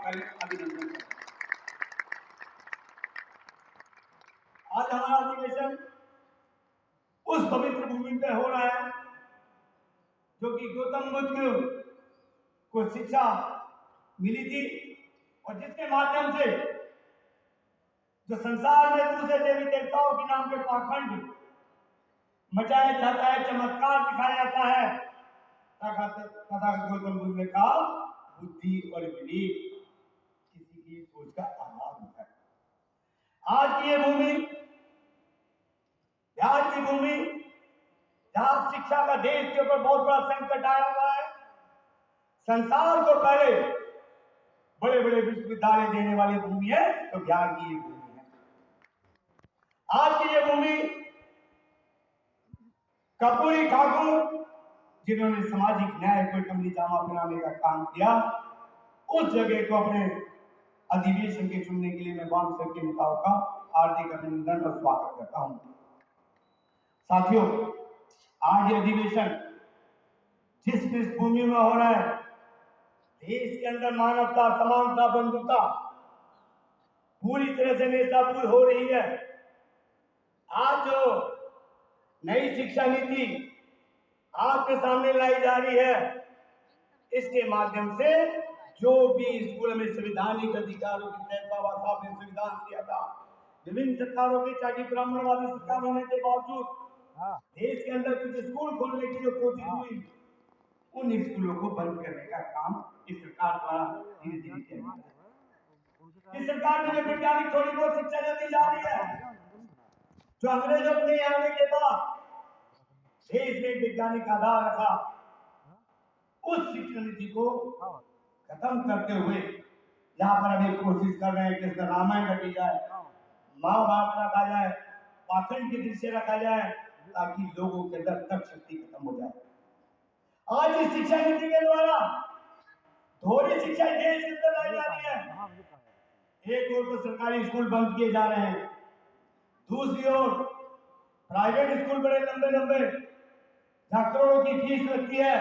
पहले अभिनंदन करता हूं। आज हमारा अधिवेशन उस पवित्र भूमि पे हो रहा है जो कि गौतम बुद्ध को शिक्षा मिली थी और जिसके माध्यम से जो संसार में दूसरे देवी देवताओं के नाम पे पाखंड मचाया जाता है, चमत्कार दिखाया जाता है, तथागत गौतम बुद्ध ने कहा बुद्धि और विवेक किसी की सोच का आधार होता है। आज की ये भूमि, बिहार की भूमि, जहां शिक्षा का देश के ऊपर बहुत बड़ा संकट आया हुआ है, संसार को पहले बड़े बड़े विश्वविद्यालय देने वाली भूमि है, तो बिहार की ये भूमि है। आज की ये भूमि कर्पूरी ठाकुर जिन्होंने सामाजिक न्याय को कमली जामा पहनाने का काम किया, उस जगह को अपने अधिवेशन के चुनने के लिए मैं वाम संघ के नेताओं का हार्दिक अभिनंदन और स्वागत करता हूं। साथियों, आज ये अधिवेशन जिस पृष्ठभूमि में हो रहा है, देश के अंदर मानवता, समानता, बंधुता पूरी तरह से नेतापुर हो रही है। आज जो नई शिक्षा नीति आपके सामने लाई जा रही है, इसके माध्यम से जो भी स्कूल में संवैधानिक अधिकारों की तय बाबा साहब ने संविधान दिया था, विभिन्न सरकारों के, चाहे ब्राह्मणवादी सरकार होने के बावजूद देश के अंदर कुछ स्कूल खोलने की जो कोशिश हुई, उन स्कूलों को बंद करने का काम इस सरकार द्वारा धीरे धीरे किया जा रहा है। इस सरकार में जो वैज्ञानिक थोड़ी बहुत शिक्षा जो दी जा रही है, जो अंग्रेजों के आने के बाद देश में वैज्ञानिक आधार रखा, उस शिक्षा नीति को खत्म करते हुए यहाँ पर अभी कोशिश कर रहे हैं कि इसका रामायण रखी जाए, महाभारत रखा जाए, पाखंड के दृश्य रखा जाए, ताकि लोगों के अंदर तर्क शक्ति खत्म हो जाए। आज इस शिक्षा नीति के द्वारा दोहरी शिक्षा देश के अंदर लाई जा रही है। एक ओर तो सरकारी स्कूल बंद किए जा रहे हैं, दूसरी ओर प्राइवेट स्कूल बड़े लंबे लंबे जहां करोड़ों की फीस लगती है।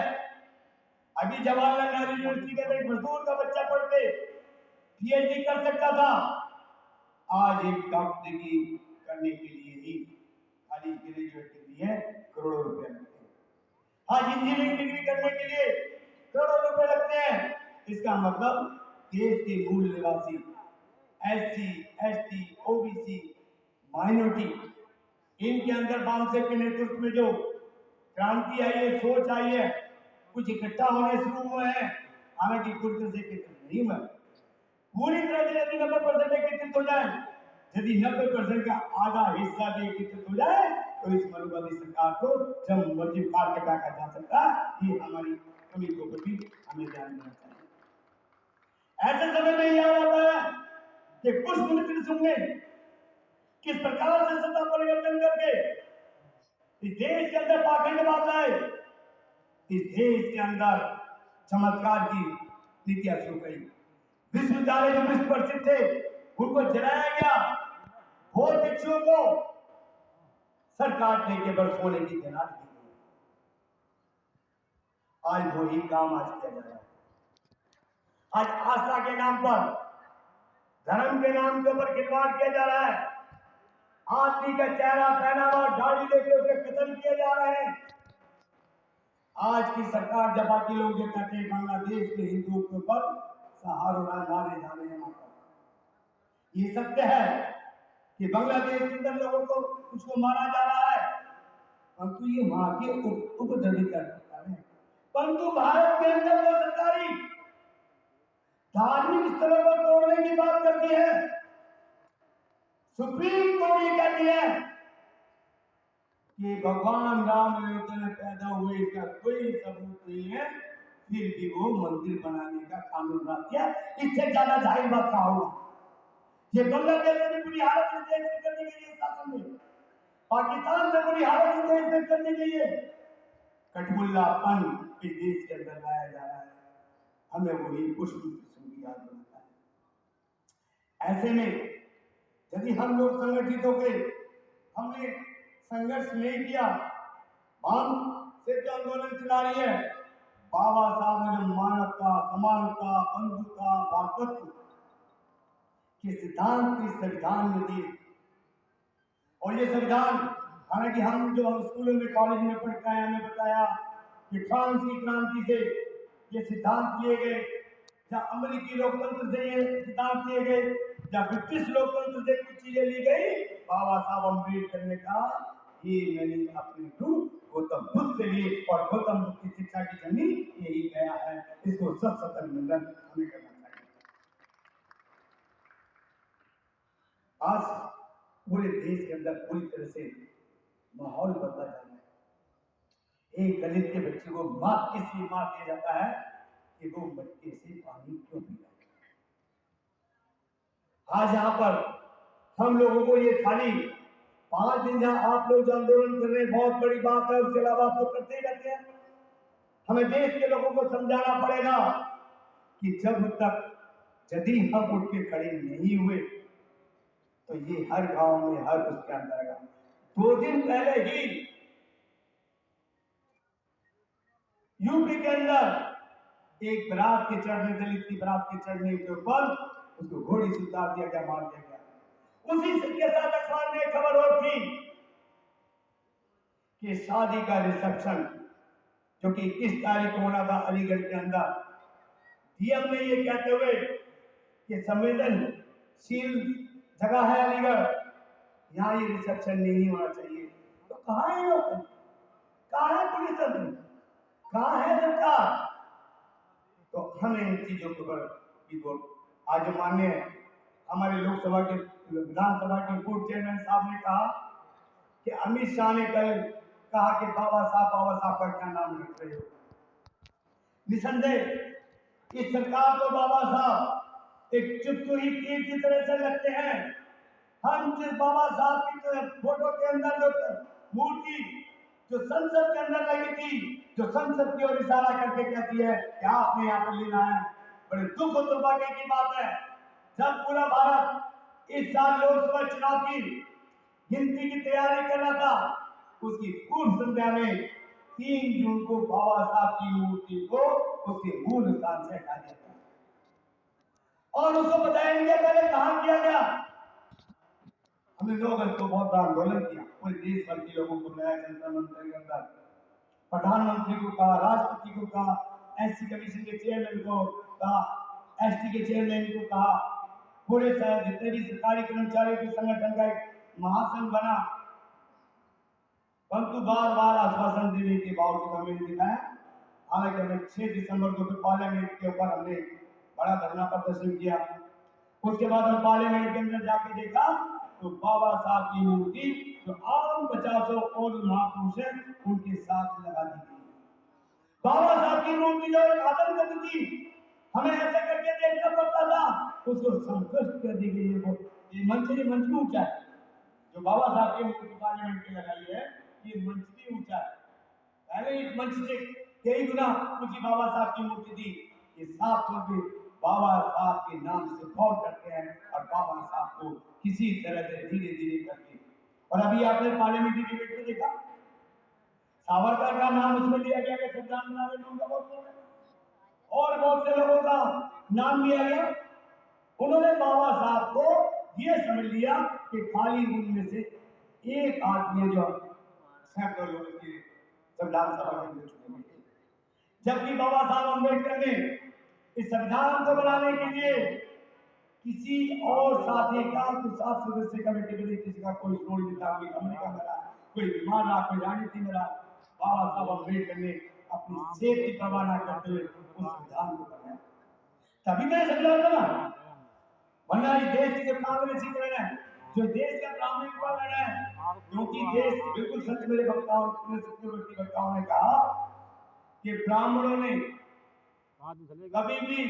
अभी जवाहरलाल नेहरू यूनिवर्सिटी के अंदर एक मजदूर का बच्चा पढ़ के पीएचडी कर सकता था, आज एक डॉक्टरी की करने के लिए ही खाली ग्रेजुएट के लिए करोड़ों रुपए लगते हैं। आज इंजीनियरिंग डिग्री करने के लिए करोड़ों रुपए लगते हैं। इसका मतलब देश के मूल निवासी एससी, एसटी, ओबीसी, माइनॉरिटी, इनके अंदर बामसेब के नेतृत्व में जो क्रांति आई है, सोच आई है, कुछ इकट्ठा होने शुरू हुए हैं। हालांकि पूरी तरह से एकत्रित नहीं हुआ, पूरी तरह से यदि 90% एकत्रित हो जाए, यदि 90% का आधा हिस्सा भी एकत्रित हो जाए, तो इस मनुवादी सरकार को जब मर्जी उखाड़ के फेंका जा सकता है। ये हमारी कमी को भी हमें ध्यान देना चाहिए। ऐसे समय में याद आता है कि पुष्पमित्र सिंह ने किस प्रकार से सत्ता परिवर्तन करके इस देश के अंदर पाखंड बांधा है, इस देश के अंदर चमत्कार की नीतियां शुरू करी। विश्वविद्यालय जो विश्व प्रसिद्ध थे, उनको जलाया गया, बहुत भिक्षुओं को सर काटने के बल सोने की तैनात की गई। आज वही काम आज किया जा रहा है। आज आस्था के नाम पर, धर्म के नाम के ऊपर खिलवाड़ किया जा रहा है। आदमी का चेहरा, पहनावा, दाढ़ी लेके उसे कत्ल किए जा रहे हैं। आज की सरकार जब बाकी लोग जो कहते हैं बांग्लादेश के हिंदुओं के ऊपर सहारा मारे जा रहे हैं, ये सत्य है कि बांग्लादेश के अंदर लोगों को उसको मारा जा रहा है, परंतु ये वहां के उपद्रवीकरण है। परंतु भारत के अंदर जो सरकारी धार्मिक स्थलों को तोड़ने की बात करती है, सुप्रीम कोर्ट ये कहती है कि भगवान राम अयोध्या में पैदा हुए, इसका कोई सबूत नहीं है, फिर भी वो मंदिर बनाने का कानून बना दिया। इससे ज्यादा जाहिर बात क्या होगा। ये बांग्लादेश से भी बुरी हालत इस देश में कर दी गई है शासन में, पाकिस्तान से बुरी हालत इस देश में कर दी गई है। कठमुल्लापन इस देश के अंदर लाया जा रहा है, हमें वही पुष्पमित्र की याद दिलाता है। ऐसे में यदि हम लोग संगठित हो गए, हमने संघर्ष नहीं किया, हम सिर्फ आंदोलन चला रही है, बाबा साहब ने जो मानवता, समानता, बंधुता, भातृत्व के सिद्धांत इस संविधान में दिए, और ये संविधान हालांकि हम जो स्कूलों में कॉलेज में पढ़ के आए हमें बताया कि फ्रांस की क्रांति से ये सिद्धांत लिए गए, या अमेरिकी लोकतंत्र से ये सिद्धांत लिए गए, या ब्रिटिश लोकतंत्र से कुछ चीजें ली गई। बाबा साहब अम्बेडकर ने कहा ये मैंने अपने गुरु गौतम बुद्ध से लिए, और गौतम बुद्ध की शिक्षा की जमीन यही गया है। इसको सत अभिनंदन हमें करना चाहिए। आज पूरे देश के अंदर पूरी तरह से माहौल बदला जा रहा है। एक दलित के बच्चे को मार इसलिए मार दिया जाता है कि वो मटके से पानी क्यों पी रहा है। आज यहाँ पर हम लोगों को ये खाली 5 दिन जहां आप लोग जो आंदोलन कर रहे हैं बहुत बड़ी बात है, उसके अलावा आप तो करते ही रहते हैं। हमें देश के लोगों को समझाना पड़ेगा कि जब तक यदि हम उठ के खड़े नहीं हुए तो ये हर गांव में हर उसके अंदर आएगा। 2 दिन पहले ही यूपी के अंदर एक बारात के चढ़ने, दलित की बारात के चढ़ने के ऊपर उसको घोड़ी से उतार दिया गया, मार दिया गया। उसी के साथ अखबार में खबर और थी कि शादी का रिसेप्शन जो कि 21 तारीख को होना था अलीगढ़ के अंदर, डीएम ने ये कहते हुए कि संवेदनशील जगह है अलीगढ़, यहाँ ये रिसेप्शन नहीं होना चाहिए। तो कहाँ है लोग, कहाँ है पुलिस तंत्र, कहाँ है सरकार? तो हमें इन चीजों के ऊपर आज जो माननीय हमारे लोकसभा के विधानसभा के पूर्व चेयरमैन साहब ने कहा कि अमित शाह ने कल कहा कि बाबा साहब का क्या नाम रख रहे हो। निसंदेह इस सरकार को बाबा साहब एक चुटकुली तीर की तरह से लगते हैं। हम जिस बाबा साहब की फोटो के अंदर जो मूर्ति जो संसद के अंदर लगी थी, जो संसद की ओर इशारा करके कहती है कि आपने यहाँ पर लेना है, बड़े दुख और दुर्भाग्य की बात है जब पूरा भारत इस साल लोकसभा चुनाव की गिनती की तैयारी कर रहा था, उसकी पूर्व संध्या में 3 जून को बाबा साहब की मूर्ति को उसके मूल स्थान से हटा दिया गया और उसको बताया नहीं गया पहले कहां किया गया। हमने 9 अगस्त को बहुत बड़ा आंदोलन किया, पूरे देश भर के लोगों को बुलाया, जनता मंत्री के अंदर प्रधानमंत्री को कहा, राष्ट्रपति को कहा, एससी कमीशन के चेयरमैन को कहा, एसटी के चेयरमैन को कहा, पूरे जितने भी सरकारी कर्मचारियों के संगठन का एक महासंघ बना, परंतु बार बार आश्वासन देने के बावजूद हमें नहीं दिखाया। हालांकि हमने 6 दिसंबर को पार्लियामेंट के ऊपर हमने बड़ा धरना प्रदर्शन किया। उसके बाद हम पार्लियामेंट के अंदर जाके देखा तो बाबा साहब की मूर्ति जो आम 50 और महापुरुष है उनके साथ लगा दी गई। बाबा साहब की मूर्ति जो एक आदम थी, हमें ऐसे करके देखना पड़ता था, उसको संतुष्ट कर दी गई है। ये मंच भी ऊंचा है, जो बाबा साहब की मूर्ति पार्लियामेंट में लगाई है ये मंच भी ऊंचा है। पहले इस मंच से कई गुना ऊंची बाबा साहब की मूर्ति थी। ये साफ तौर पे बाबा साहब के नाम से बहुत डरते हैं और बाबा साहब को किसी तरह से धीरे धीरे करके, और अभी आपने पार्लियामेंट्री डिबेट में देखा सावरकर का नाम उसमें लिया गया कि संविधान बनाने में उनका बहुत और बहुत से लोगों का नाम लिया गया। उन्होंने बाबा साहब को ये समझ लिया कि खाली उनमें से एक आदमी जो सैकड़ों लोगों की संविधान सभा के अंदर चुने गए, जबकि बाबा साहब अम्बेडकर ने इस संविधान को बनाने के लिए किसी और साथी का तो 7 सदस्य कमेटी बनी, किसी का कोई रोल नहीं था, कोई अमेरिका में रहा, कोई बीमार रहा, कोई राजनीति में रहा। बाबा साहब अम्बेडकर ने अपनी सेहत की परवाह न करते हुए उस संविधान को बनाया, तभी तो संविधान बना। वरना इस देश की जो कांग्रेसी करण है, जो देश का ब्राह्मण करण है, क्योंकि देश बिल्कुल सच मेरे वक्ताओं ने कहा कि ब्राह्मणों ने कभी भी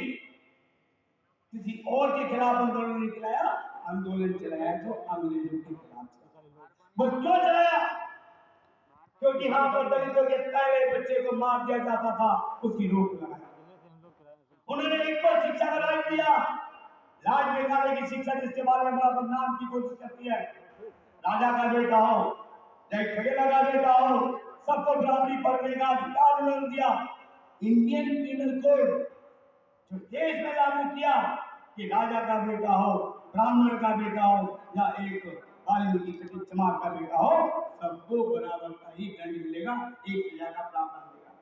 किसी और के खिलाफ आंदोलन नहीं चलाया, आंदोलन चलाया तो अंग्रेजों के खिलाफ। वो क्यों चलाया? क्योंकि यहाँ पर दलितों के पहले बच्चे को मार दिया जाता था, उसकी रोक लगाई। उन्होंने एक बार शिक्षा का राज दिया, लाज मेघालय की शिक्षा जिसके बारे में बदनाम की कोशिश करती है। राजा का बेटा हो चाहे ठगेला का बेटा हो, सबको बराबरी पढ़ने का अधिकार उन्होंने दिया। इंडियन पीनल कोड जो देश में लागू किया कि राजा का बेटा हो, ब्राह्मण का बेटा हो या एक वाल्मीकि कटिक चमार का बेटा हो, सबको बराबर का ही दंड मिलेगा, एक सजा का प्रावधान मिलेगा।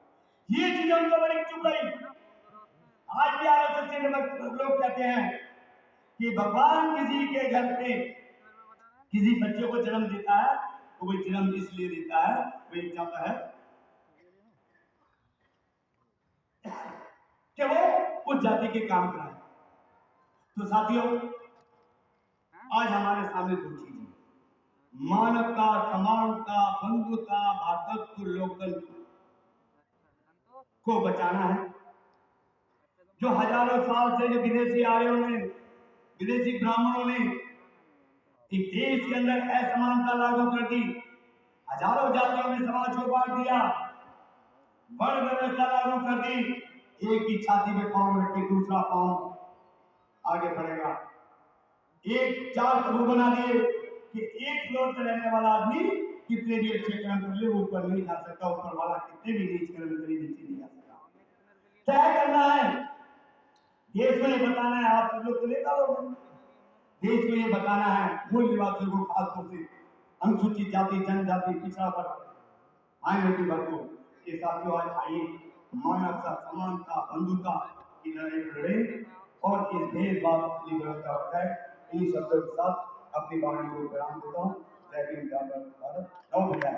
ये चीज हमको बड़ी चुप रही। आज भी आरएसएस के लोग कहते हैं कि भगवान किसी के घर पे किसी बच्चे को जन्म देता है तो वो जन्म इसलिए देता है, वो ये चाहता है कि वो उस जाति के काम कराए। तो साथियों, आज हमारे सामने दो चीजें, मानवता, समानता, बंधुता, भातृत्व, लोकतंत्र को बचाना है। जो हजारों साल से जो विदेशी आर्यों ने, विदेशी ब्राह्मणों ने एक देश के अंदर असमानता लागू कर दी, हजारों जातियों में समाज को बांट दिया, वर्ण व्यवस्था लागू कर दी, एक की छाती में पांव रख के दूसरा पांव आगे बढ़ेगा, एक चार कदम बना दिए कि एक फ्लोर पर रहने वाला आदमी कितने भी अच्छे कर्म कर ले वो ऊपर नहीं जा सकता, ऊपर वाला कितने भी नीच कर्म करे नीचे नहीं जा सकता। क्या करना है? देश को ये बताना है, आप सब लोग तो नेता लोग हैं, देश को ये बताना है मूल निवासियों को, खासतौर से अनुसूचित जाति, जनजाति, पिछड़ा वर्ग, माइनॉरिटी वर्ग को, ये साथियों आज आइए मानवता, समानता, बंधुता की लड़ाई लड़े और इस भेदभाव की व्यवस्था हो जाए। इन शब्दों के साथ अपनी वाणी को विराम देता हूँ। जय हिंद, जय भारत, नमो बुद्धाय।